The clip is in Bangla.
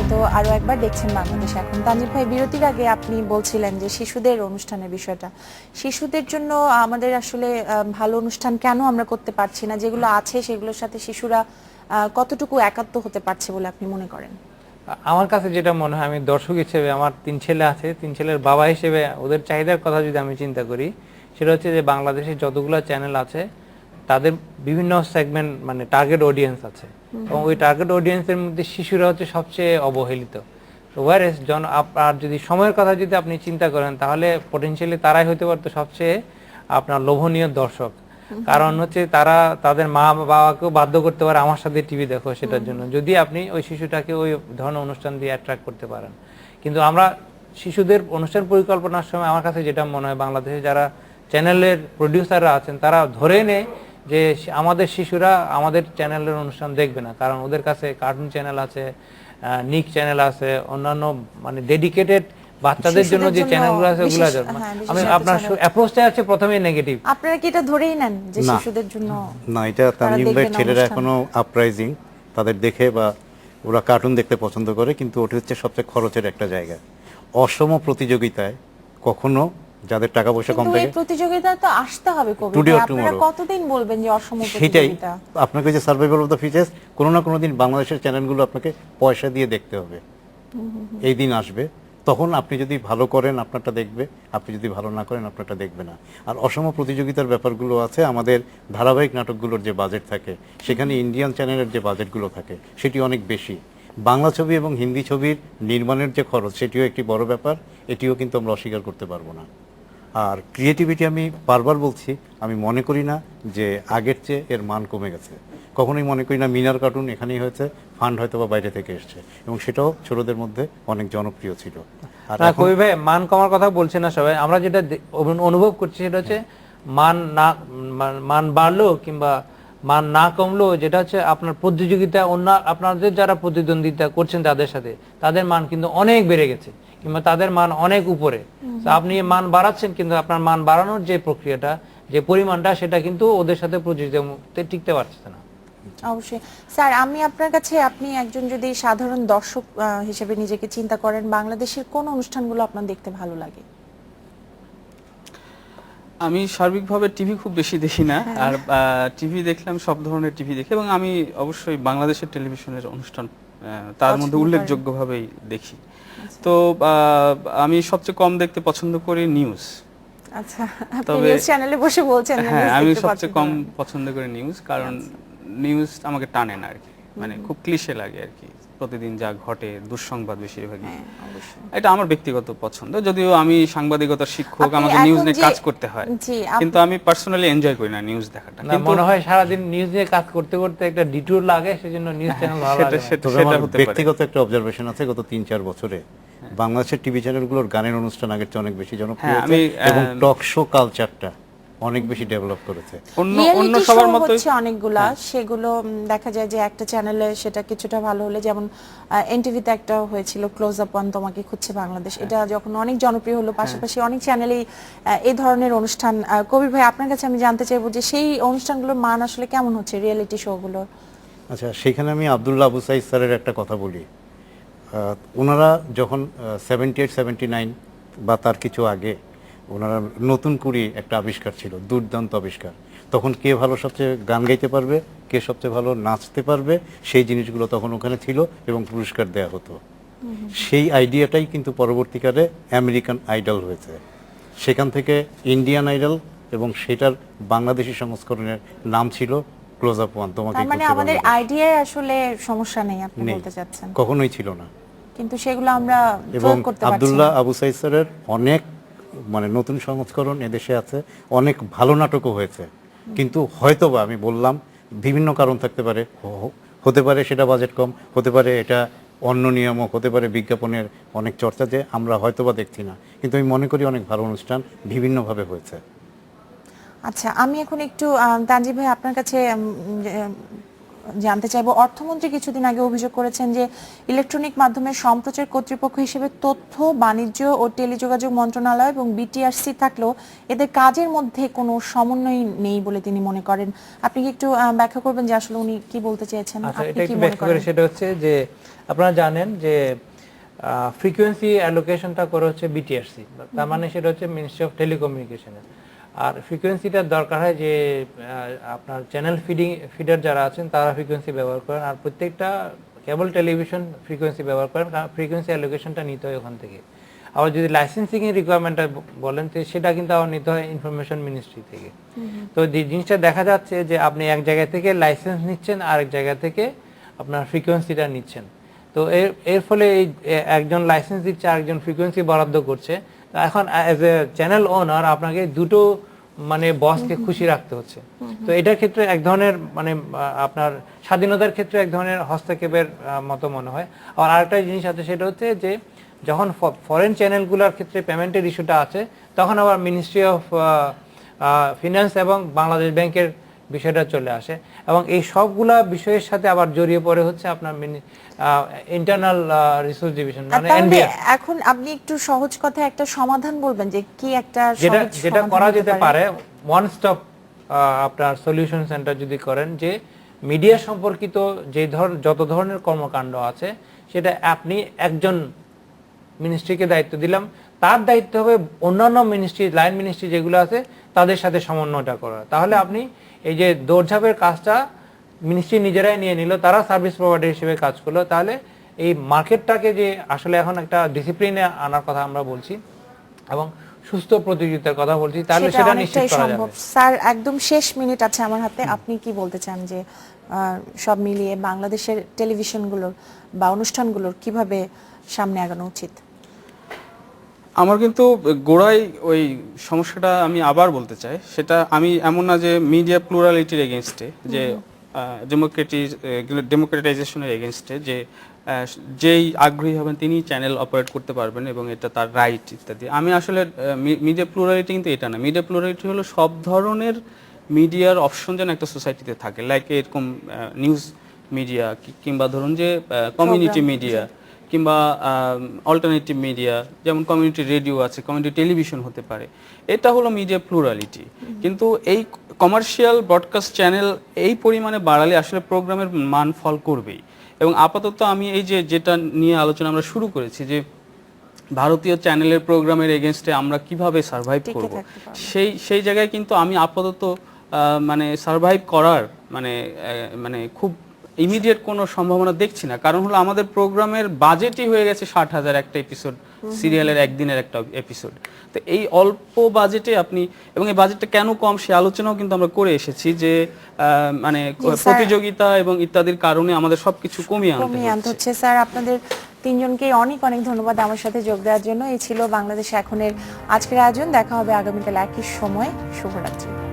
স্বাগত আরো একবার দেখছেন বাংলাদেশ এখন। তানজিব ভাই, বিরতির আগে আপনি বলছিলেন যে শিশুদের অনুষ্ঠানের বিষয়টা, শিশুদের জন্য আমাদের আসলে ভালো অনুষ্ঠান কেন আমরা করতে পারছি না, যেগুলো আছে সেগুলোর সাথে শিশুরা কতটুকু একাত্ম হতে পারছে বলে আপনি মনে করেন? আমার কাছে যেটা মনে হয়, আমি দর্শক হিসেবে, আমার 3 ছেলে আছে, 3 ছেলের বাবা হিসেবে ওদের চাহিদার কথা যদি আমি চিন্তা করি, সেটা হচ্ছে যে বাংলাদেশে যতগুলো চ্যানেল আছে তাদের বিভিন্ন সেগমেন্ট মানে টার্গেট অডিয়েন্স আছে, এবং ওই টার্গেট অডিয়েন্সের মধ্যে শিশুরা হচ্ছে সবচেয়ে অবহেলিত। ওয়ারেস আর যদি সময়ের কথা যদি আপনি চিন্তা করেন, তাহলে পটেনশিয়ালি তারাই হতে পারতো সবচেয়ে আপনার লোভনীয় দর্শক। কারণ হচ্ছে তারা তাদের মা বাবাকেও বাধ্য করতে পারে আমার সাথে টিভি দেখো, সেটার জন্য যদি আপনি ওই শিশুটাকে ওই ধরনের অনুষ্ঠান দিয়ে অ্যাট্রাক্ট করতে পারেন। কিন্তু আমরা শিশুদের অনুষ্ঠান পরিকল্পনার সময় আমার কাছে যেটা মনে হয়, বাংলাদেশে যারা চ্যানেলের প্রডিউসাররা আছেন তারা ধরে নেয় যে আমাদের শিশুরা আমাদের চ্যানেলের অনুষ্ঠান দেখবে না, কারণ ওদের কাছে কার্টুন চ্যানেল আছে, নিক চ্যানেল আছে, অন্যান্য মানে ডেডিকেটেড বাচ্চাদের জন্য যে চ্যানেলগুলো আছে ওগুলো। আমি আপনার অ্যাপ্রোচটা আছে প্রথমেই নেগেটিভ। আপনারা কি এটা ধরেই নেন যে শিশুদের জন্য? না, এটা তানজিম ভাই ছেলেরা এখনো আপরাইজিং, তাদের দেখে বা ওরা কার্টুন দেখতে পছন্দ করে, কিন্তু ওটা হচ্ছে সবচেয়ে খরচের একটা জায়গা। অসম প্রতিযোগিতায় কখনো যাদের টাকা পয়সা কম থাকে, প্রতিযোগিতা তো আসতে হবে কবি, আপনারা কতদিন বলবেন যে অসম প্রতিযোগিতা? আপনাকে যে সার্ভাইভাল অফ দ্য ফিটেস্ট, কোনো না কোনো দিন বাংলাদেশের চ্যানেলগুলো আপনাকে পয়সা দিয়ে দেখতে হবে। এই দিন আসবে, তখন আপনি যদি ভালো করেন আপনারটা দেখবে, আপনি যদি ভালো না করেন আপনারটা দেখবে না। আর অসম প্রতিযোগিতার ব্যাপারগুলো আছে। আমাদের ধারাবাহিক নাটকগুলোর যে বাজেট থাকে, সেখানে ইন্ডিয়ান চ্যানেলের যে বাজেটগুলো থাকে সেটি অনেক বেশি। বাংলা ছবি এবং হিন্দি ছবির নির্মাণের যে খরচ, সেটিও একটি বড় ব্যাপার, এটিও কিন্তু আমরা অস্বীকার করতে পারবো না। আর ক্রিয়েটিভিটি, আমি বারবার বলছি, আমি মনে করি না যে আগের চেয়ে এর মান কমে গেছে। কখনোই মনে করি না। মিনার কার্টুন এখানেই হয়েছে, ফান্ড হয়তো বা বাইরে থেকে এসছে, এবং সেটাও ছোটদের মধ্যে অনেক জনপ্রিয় ছিল। আর কবি ভাই, মান কমার কথা বলছে না সবাই, আমরা যেটা অনুভব করছি সেটা হচ্ছে মান বাড়লো কিংবা মান না কমলো, যেটা হচ্ছে আপনার প্রতিযোগিতা, অন্য আপনাদের যারা প্রতিদ্বন্দ্বিতা করছেন তাদের সাথে, তাদের মান কিন্তু অনেক বেড়ে গেছে, কিংবা তাদের মান অনেক উপরে। আপনি মান বাড়াচ্ছেন, কিন্তু আপনার মান বাড়ানোর যে প্রক্রিয়াটা, যে পরিমাণটা, সেটা কিন্তু ওদের সাথে প্রতিযোগিতায় টিকতে পারছে না। অবশ্যই স্যার, আমি আপনার কাছে, আপনি একজন যদি সাধারণ দর্শক হিসেবে নিজেকে চিন্তা করেন, বাংলাদেশের কোন অনুষ্ঠানগুলো আপনার দেখতে ভালো লাগে? আমি সার্বিকভাবে টিভি খুব বেশি দেখি না, আর টিভি দেখলাম সব ধরনের টিভি দেখি, এবং আমি অবশ্যই বাংলাদেশের টেলিভিশনের অনুষ্ঠান তার মধ্যে উল্লেখযোগ্যভাবেই দেখি। তো আমি সবচেয়ে কম দেখতে পছন্দ করি নিউজ। আচ্ছা, আপনি নিউজ চ্যানেলে বসে বলছেন? হ্যাঁ, আমি সবচেয়ে কম পছন্দ করি নিউজ, কারণ নিউজ আমাকে টানে না আর কি, মানে খুব ক্লিশে লাগে আর কি, প্রতিদিন যা ঘটে দুঃসংবাদ বেশিরভাগই। এটা আমার ব্যক্তিগত পছন্দ, যদিও আমি সাংবাদিকতার শিক্ষক, আমাকে নিউজ নিয়ে কাজ করতে হয়, কিন্তু আমি পার্সোনালি এনজয় করি না নিউজ দেখাটা। কিন্তু মনে হয় সারাদিন নিউজ নিয়ে কাজ করতে করতে একটা ডিটুর লাগে, সেজন্য নিউজ চ্যানেল ভালো লাগে। সেটা হতে পারে। ব্যক্তিগত একটা অবজারভেশন আছে, গত 3-4 বছরে বাংলাদেশের টিভি চ্যানেলগুলোর গানের অনুষ্ঠান আগের চেয়ে অনেক বেশি জনপ্রিয় হয়েছে, এবং টক শো কালচারটা অনেক বেশি ডেভেলপ করেছে। অন্য সবার মতো হচ্ছে অনেকগুলা, সেগুলো দেখা যায় যে একটা চ্যানেলে সেটা কিছুটা ভালো হলে, যেমন এনটিভিতে একটা হয়েছিল ক্লোজ আপ অন তোমাকে খুঁজছে বাংলাদেশ, এটা যখন অনেক জনপ্রিয় হলো, পাশাপাশি অনেক চ্যানেলেই এই ধরনের অনুষ্ঠান। কবির ভাই, আপনার কাছে আমি জানতে চাইবো যে সেই অনুষ্ঠানগুলোর মান আসলে কেমন হচ্ছে, রিয়েলিটি শো গুলো? আচ্ছা, সেখানে আমি আব্দুল্লাহ আবু সাইদ স্যারের একটা কথা বলি। ওনারা যখন 78-79 বা তার কিছু আগে ওনারা নতুন করে একটা আবিষ্কার ছিল, দুর্দান্ত আবিষ্কার। তখন কে ভালো সবচেয়ে গান গাইতে পারবে, কে সবচেয়ে ভালো নাচতে পারবে, সেই জিনিসগুলো তখন ওখানে ছিল, এবং পুরস্কার দেয়া হতো। সেই আইডিয়াটাই কিন্তু পরবর্তীকালে আমেরিকান আইডল হয়েছে। সেখান থেকে ইন্ডিয়ান আইডল, এবং সেটার বাংলাদেশি সংস্করণের নাম ছিল ক্লোজ আপ ওয়ান তোমাকে। মানে আমাদের আইডিয়ায় আসলে সমস্যা নেই, আপনি বলতে চাচ্ছেন? কখনোই ছিল না, কিন্তু সেগুলো আমরা প্রয়োগ করতে পারছি। আব্দুল্লাহ আবু সাইদ স্যারের অনেক মানে নতুন সংস্করণ এদেশে আছে, অনেক ভালো নাটকও হয়েছে, কিন্তু হয়তোবা আমি বললাম বিভিন্ন কারণ থাকতে পারে, হতে পারে সেটা বাজেট কম, হতে পারে এটা অন্য নিয়ামক, হতে পারে বিজ্ঞাপনের অনেক চর্চা যে আমরা হয়তোবা দেখছি না, কিন্তু আমি মনে করি অনেক ভালো অনুষ্ঠান বিভিন্নভাবে হয়েছে। আচ্ছা, আমি এখন একটু তানজিব ভাই আপনার কাছে জানতে চাইবো, অর্থমন্ত্রী কিছুদিন আগে অভিযোগ করেছেন যে ইলেকট্রনিক মাধ্যমের সম্প্রচার কর্তৃপক্ষ হিসেবে তথ্য, বাণিজ্য ও টেলিযোগাযোগ মন্ত্রণালয় এবং বিটিআরসি থাকলেও এদের কাজের মধ্যে কোনো সমন্বয় নেই বলে তিনি মনে করেন। আপনি কি একটু ব্যাখ্যা করবেন যে আসলে উনি কি বলতে চেয়েছেন? আচ্ছা, আপনি এটা কি একটু মনে ব্যাখ্যা করে, করেন? সেটা হচ্ছে যে আপনারা জানেন যে ফ্রিকোয়েন্সি অ্যালোকেশনটা করে হচ্ছে বিটিআরসি, তার মানে সেটা হচ্ছে মিনিস্ট্রি অফ টেলিকমিউনিকেশনের। আর ফ্রিকোয়েন্সিটার দরকার হয় যে আপনার চ্যানেল ফিডার যারা আছেন তারা ফ্রিকোয়েন্সি ব্যবহার করেন, আর প্রত্যেকটা কেবল টেলিভিশন ফ্রিকোয়েন্সি ব্যবহার করেন, কারণ ফ্রিকোয়েন্সি অ্যালোকেশনটা নিতে হয় ওখান থেকে। আবার যদি লাইসেন্সিং এর রিকোয়ারমেন্টটা বলেন তো সেটা কিন্তু আবার নিতে হয় ইনফরমেশন মিনিস্ট্রি থেকে। তো যে জিনিসটা দেখা যাচ্ছে যে আপনি এক জায়গা থেকে লাইসেন্স নিচ্ছেন, আরেক জায়গা থেকে আপনার ফ্রিকোয়েন্সিটা নিচ্ছেন। তো এর ফলে এই একজন লাইসেন্স দিচ্ছে, আরেকজন ফ্রিকোয়েন্সি বরাদ্দ করছে। তো এখন অ্যাজ এ চ্যানেল ওনার আপনাকে দুটো মানে বসকে খুশি রাখতে হচ্ছে। তো এটার ক্ষেত্রে এক ধরনের মানে আপনার স্বাধীনতার ক্ষেত্রে এক ধরনের হস্তক্ষেপের মতো মনে হয়। আর আরেকটা জিনিস আছে, সেটা হচ্ছে যে যখন ফরেন চ্যানেলগুলোর ক্ষেত্রে পেমেন্টের ইস্যুটা আছে, তখন আবার মিনিস্ট্রি অফ ফিনান্স এবং বাংলাদেশ ব্যাংকের বিষয়টা চলে আসে, এবং এই সবগুলা বিষয়ের সাথে আবার জড়িয়ে পড়ে হচ্ছে আপনার ইন্টারনাল রিসোর্স ডিভিশন মানে তাহলে এনবিআর। এখন আপনি একটু সহজ কথায় একটা সমাধান বলবেন যে কি একটা যেটা সহজ যেটা সমাধান করা হতে যেতে পারে, ওয়ান স্টপ আপনার সলিউশন সেন্টার যদি করেন, যে মিডিয়া সম্পর্কিত যে যত ধরনের কর্মকাণ্ড আছে সেটা আপনি একজন মিনিস্ট্রিকে দায়িত্ব দিলাম, তার দায়িত্ব হবে অন্যান্য মিনিস্ট্রি, লাইন মিনিস্ট্রি যেগুলো আছে তাদের সাথে সমন্বয়টা করা। তাহলে আপনি এই যে দৌড়ঝাঁপের কাজটা মিনিস্ট্রি নিজেরাই নিয়ে নিল, তারা সার্ভিস প্রোভাইডার হিসেবে কাজ করলো, তাহলে এই মার্কেটটাকে যে আসলে এখন একটা ডিসিপ্লিনে আনার কথা আমরা বলছি এবং সুস্থ প্রতিযোগিতার কথা বলছি, তাহলে সেটা নিশ্চিত অনেকটাই করা সম্ভব। যাবে। স্যার, একদম শেষ মিনিট আছে আমার হাতে, আপনি কি বলতে চান যে সব মিলিয়ে বাংলাদেশের টেলিভিশনগুলোর বা অনুষ্ঠানগুলোর কিভাবে সামনে আগানো উচিত? আমার কিন্তু গোড়ায় ওই সমস্যাটা আমি আবার বলতে চাই, সেটা আমি এমন না যে মিডিয়া প্লুরালিটির এগেনস্টে, যে ডেমোক্রেটাইজেশনের এগেনস্টে, যে যেই আগ্রহী হবেন তিনি চ্যানেল অপারেট করতে পারবেন এবং এটা তার রাইট ইত্যাদি। আমি আসলে মিডিয়া প্লুরালিটি কিন্তু এটা না। মিডিয়া প্লুরালিটি হলো সব ধরনের মিডিয়ার অপশন যেন একটা সোসাইটিতে থাকে, লাইক এরকম নিউজ মিডিয়া কিংবা ধরুন যে কমিউনিটি মিডিয়া কিংবা অল্টারনেটিভ মিডিয়া, যেমন কমিউনিটি রেডিও আছে, কমিউনিটি টেলিভিশন হতে পারে। এটা হলো মিডিয়া প্লুরালিটি। কিন্তু এই কমার্শিয়াল ব্রডকাস্ট চ্যানেল এই পরিমাণে বাড়ালে আসলে প্রোগ্রামের মান ফল করবেই। এবং আপাতত আমি এই যেটা নিয়ে আলোচনা আমরা শুরু করেছি, যে ভারতীয় চ্যানেলের প্রোগ্রামের এগেনস্টে আমরা কিভাবে সার্ভাইভ করব, সেই জায়গায় কিন্তু আমি আপাতত মানে সার্ভাইভ করার মানে খুব ইমিডিয়েট কোনো সম্ভাবনা দেখছি না। কারণ হলো আমাদের প্রোগ্রামের বাজেটই হয়ে গেছে 60,000 একটা এপিসোড, সিরিয়ালের একদিনের একটা এপিসোড। তো এই অল্প বাজেটে আপনি, এবং এই বাজেটটা কেন কম সে আলোচনাও কিন্তু আমরা করে এসেছি, যে মানে প্রতিযোগিতা এবং ইত্যাদির কারণে আমাদের সবকিছু কমিয়ে আনতে হচ্ছে। স্যার, আপনাদের তিনজনকে অনেক অনেক ধন্যবাদ আমার সাথে যোগ দেওয়ার জন্য। এই ছিল বাংলাদেশ এখনের আজকের আয়োজন। দেখা হবে আগামীকাল একই সময়। শুভরাত্রি।